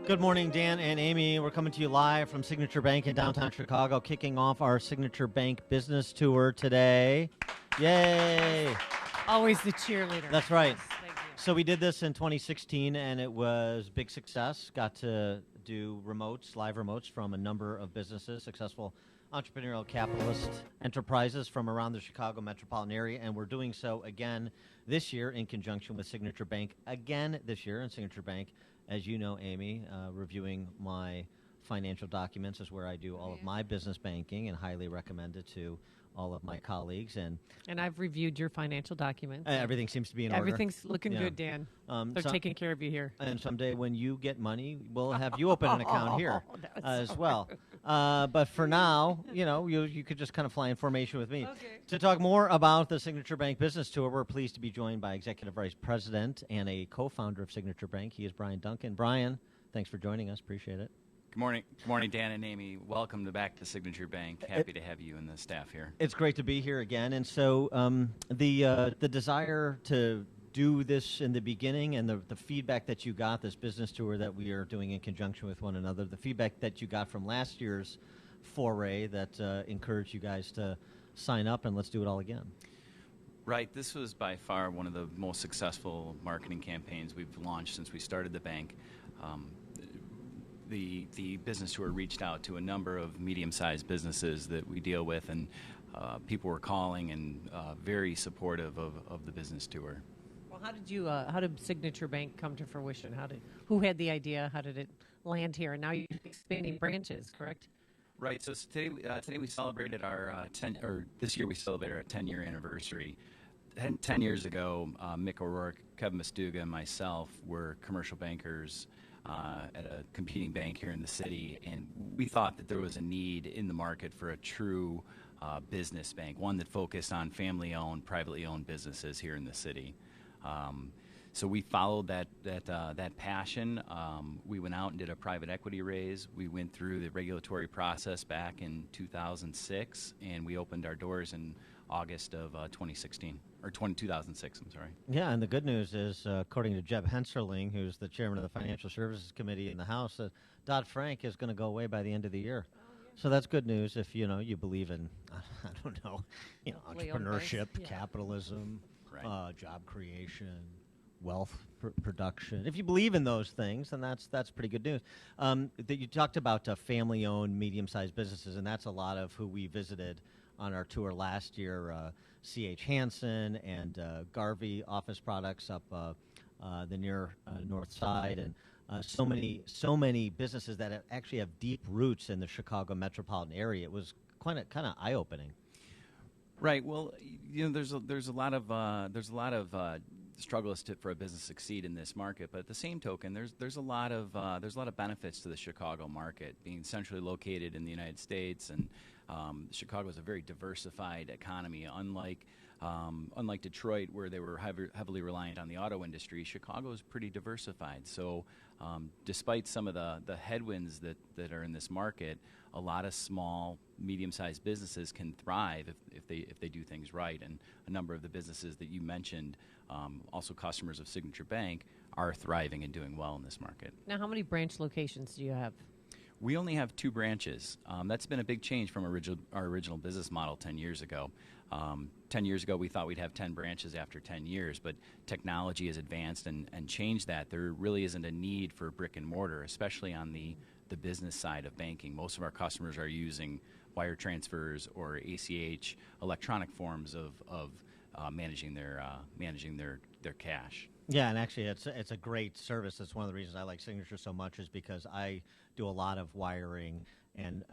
Good morning, Dan and Amy. We're coming to you live from Signature Bank in downtown Chicago, kicking off our Signature Bank business tour today. Yay! Always the cheerleader. That's right. Yes, thank you. So we did this in 2016, and it was big success. Got to do remotes, live remotes from a number of businesses, successful entrepreneurial capitalist enterprises from around the Chicago metropolitan area, and we're doing so again this year in conjunction with Signature Bank. Again this year in Signature Bank, as you know, Amy, reviewing my financial documents is where I do all of my business banking, and highly recommend it to all of my colleagues. And I've reviewed your financial documents. everything seems to be in order. Everything's looking Yeah. good, Dan. They're taking care of you here. And someday when you get money, we'll have you open an account here That was as so well. But for now, you could just kind of fly in formation with me. Okay. To talk more about the Signature Bank business tour, we're pleased to be joined by Executive Vice President and a co-founder of Signature Bank. He is Brian Duncan. Brian, thanks for joining us. Appreciate it. Good morning, Dan and Amy. Welcome back to Signature Bank. Happy to have you and the staff here. It's great to be here again. And so the desire to do this in the beginning and the feedback that you got, this business tour that we are doing in conjunction with one another, the feedback that you got from last year's foray that encouraged you guys to sign up and let's do it all again. Right. This was by far one of the most successful marketing campaigns we've launched since we started the bank. The business tour reached out to a number of medium-sized businesses that we deal with, and people were calling and very supportive of the business tour. Well, how did Signature Bank come to fruition? Who had the idea? How did it land here? And now you're expanding branches, correct? Right. So today we celebrated this year we celebrated our 10-year anniversary. 10 years ago, Mick O'Rourke, Kevin Mastuga, and myself were commercial bankers at a competing bank here in the city, and we thought that there was a need in the market for a true business bank, one that focused on family-owned, privately owned businesses here in the city. So we followed that passion. We went out and did a private equity raise. We went through the regulatory process back in 2006, and we opened our doors in August of 2016, or 2006, I'm sorry. Yeah, and the good news is, according to Jeb Hensarling, who's the chairman of the Financial Services Committee in the House, Dodd-Frank is going to go away by the end of the year. So that's good news if you believe in entrepreneurship, capitalism, Right. job creation, wealth production. If you believe in those things, then that's pretty good news. That you talked about family-owned, medium-sized businesses, and that's a lot of who we visited on our tour last year. C.H. Hansen and Garvey Office Products up the near north side, and so many businesses that actually have deep roots in the Chicago metropolitan area. It was kind of eye-opening. Right. Well, there's a lot of struggles for a business to succeed in this market, but at the same token, there's a lot of benefits to the Chicago market, being centrally located in the United States, and Chicago is a very diversified economy. Unlike Detroit, where they were heavily reliant on the auto industry, Chicago is pretty diversified. So, despite some of the headwinds that are in this market, a lot of small, medium-sized businesses can thrive if they do things right. And a number of the businesses that you mentioned, also customers of Signature Bank, are thriving and doing well in this market. Now, how many branch locations do you have? We only have 2 branches. That's been a big change from our original business model 10 years ago. 10 years ago, we thought we'd have 10 branches after 10 years, but technology has advanced and changed that. There really isn't a need for brick and mortar, especially on the business side of banking. Most of our customers are using wire transfers or ACH, electronic forms of managing their cash. Yeah, and actually, it's a great service. That's one of the reasons I like Signature so much, is because I do a lot of wiring and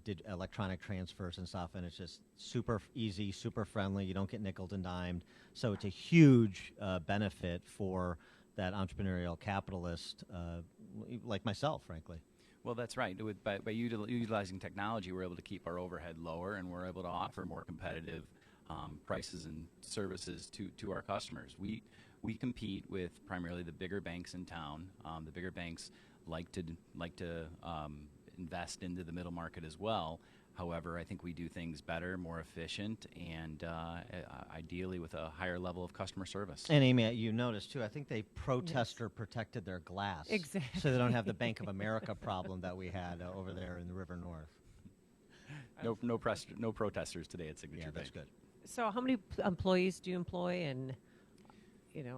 did electronic transfers and stuff, and it's just super easy, super friendly. You don't get nickeled and dimed, so it's a huge benefit for that entrepreneurial capitalist like myself, frankly. Well, that's right. By utilizing technology, we're able to keep our overhead lower, and we're able to offer more competitive prices and services to our customers. We compete with primarily the bigger banks in town. The bigger banks like to invest into the middle market as well. However, I think we do things better, more efficient, and ideally with a higher level of customer service. And Amy, you noticed too, I think they protester protected their glass. Exactly. So they don't have the Bank of America problem that we had over there in the River North. No protesters today at Signature Yeah, Bank. that's good. So how many employees do you employ, and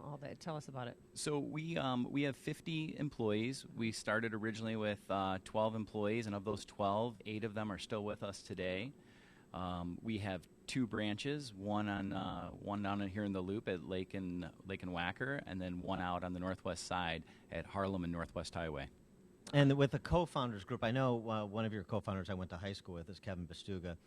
all that? Tell us about it. So we have 50 employees. We started originally with 12 employees, and of those 12, 8 of them are still with us today. We have 2 branches, one down in here in the Loop at Lake and Wacker, and then one out on the northwest side at Harlem and Northwest Highway. And with the co-founders group, I know one of your co-founders I went to high school with is Kevin Bastuga.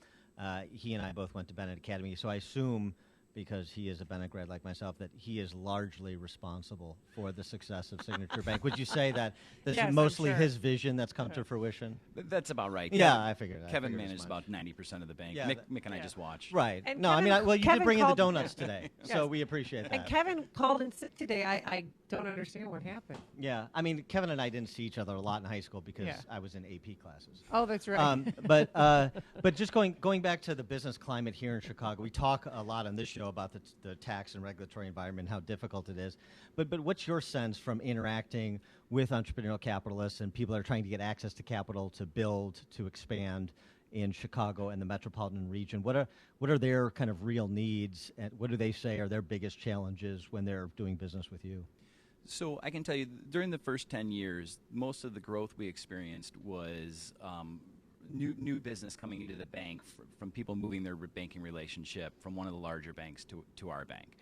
He and I both went to Bennett Academy, so I assume, because he is a Bennett grad like myself, that he is largely responsible for the success of Signature Bank. Would you say that this Yes, is I'm mostly sure. his vision that's come to fruition? That's about right. Yeah, I figured. Kevin as manages much. about 90% of the bank. Yeah, Mick and I yeah. just watch. Right. And No, Kevin- I mean, well, you did Kevin bring in the called- donuts today, so Yes. we appreciate that. And Kevin called in sick today. I don't understand what happened. Yeah, I mean, Kevin and I didn't see each other a lot in high school because Yeah. I was in AP classes. Oh, that's right. But just going back to the business climate here in Chicago, we talk a lot on this show about the tax and regulatory environment, how difficult it is. But what's your sense from interacting with entrepreneurial capitalists and people that are trying to get access to capital to build, to expand in Chicago and the metropolitan region? What are their kind of real needs, and what do they say are their biggest challenges when they're doing business with you? So I can tell you, during the first 10 years, most of the growth we experienced was new business coming into the bank from people moving their banking relationship from one of the larger banks to our bank.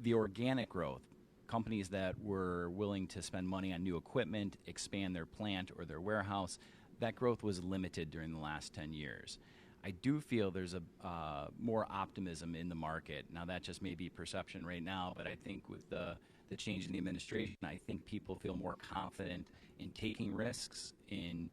The organic growth, companies that were willing to spend money on new equipment, expand their plant or their warehouse, that growth was limited during the last 10 years. I do feel there's a more optimism in the market. Now, that just may be perception right now, but I think with the change in the administration, I think people feel more confident in taking risks, in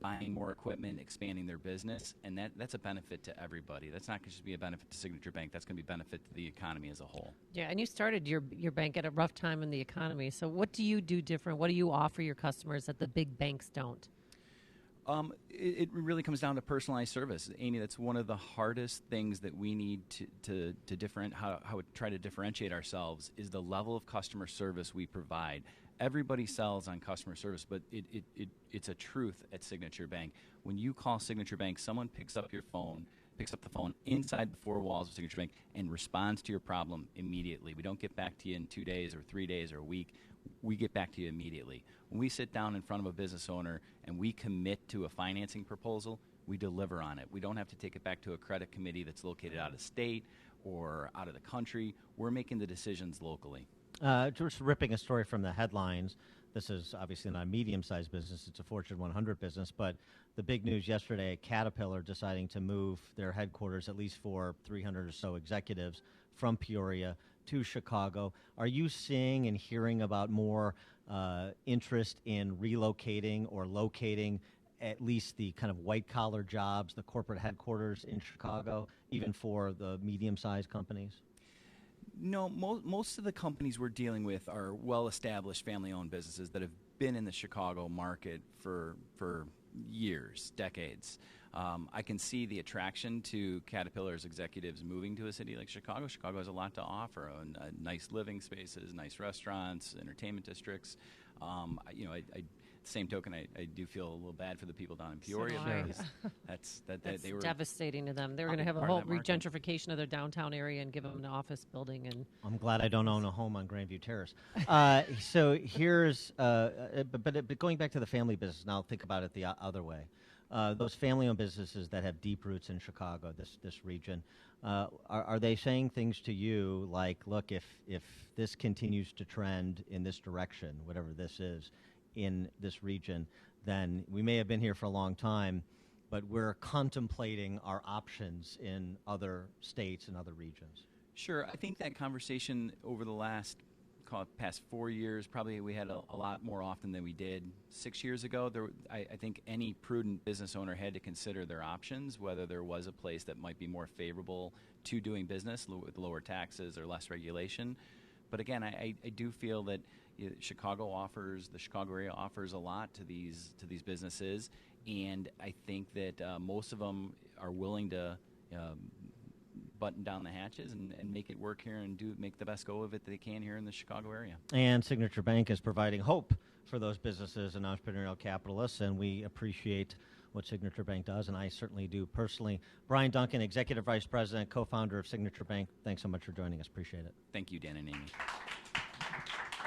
buying more equipment, expanding their business, and that's a benefit to everybody. That's not going to just be a benefit to Signature Bank. That's going to be a benefit to the economy as a whole. Yeah, and you started your bank at a rough time in the economy. So what do you do different? What do you offer your customers that the big banks don't? It really comes down to personalized service, Amy. That's one of the hardest things that we need to try to differentiate ourselves is the level of customer service we provide. Everybody sells on customer service, but it's a truth at Signature Bank. When you call Signature Bank, someone picks up the phone inside the 4 walls of Signature Bank and responds to your problem immediately. We don't get back to you in 2 days or 3 days or a week. We get back to you immediately. When we sit down in front of a business owner and we commit to a financing proposal, we deliver on it. We don't have to take it back to a credit committee that's located out of state or out of the country. We're making the decisions locally. Just ripping a story from the headlines. This is obviously not a medium-sized business. It's a Fortune 100 business. But the big news yesterday, Caterpillar deciding to move their headquarters, at least for 300 or so executives, from Peoria to Chicago. Are you seeing and hearing about more interest in relocating or locating at least the kind of white-collar jobs, the corporate headquarters in Chicago, even for the medium-sized companies? No, most of the companies we're dealing with are well-established family-owned businesses that have been in the Chicago market for years, decades. I can see the attraction to Caterpillar's executives moving to a city like Chicago. Chicago has a lot to offer: nice living spaces, nice restaurants, entertainment districts. Same token, I do feel a little bad for the people down in Peoria. So do I. Because That's they were devastating to them. They're I'll going to be have a part of whole that market. regentrification of their downtown area and give them an office building. And I'm glad I don't own a home on Grandview Terrace. So here's, but going back to the family business, now think about it the other way. Those family-owned businesses that have deep roots in Chicago, this region, are they saying things to you like, look, if this continues to trend in this direction, whatever this is, in this region, then we may have been here for a long time, but we're contemplating our options in other states and other regions? Sure. I think that conversation over the past 4 years, probably we had a lot more often than we did 6 years ago. I think any prudent business owner had to consider their options, whether there was a place that might be more favorable to doing business with lower taxes or less regulation. But again, I do feel that the Chicago area offers a lot to these businesses, and I think that most of them are willing to button down the hatches and make it work here and make the best go of it they can here in the Chicago area. And Signature Bank is providing hope for those businesses and entrepreneurial capitalists, and we appreciate what Signature Bank does, and I certainly do personally. Brian Duncan, Executive Vice President, co-founder of Signature Bank, thanks so much for joining us. Appreciate it. Thank you, Dan and Amy.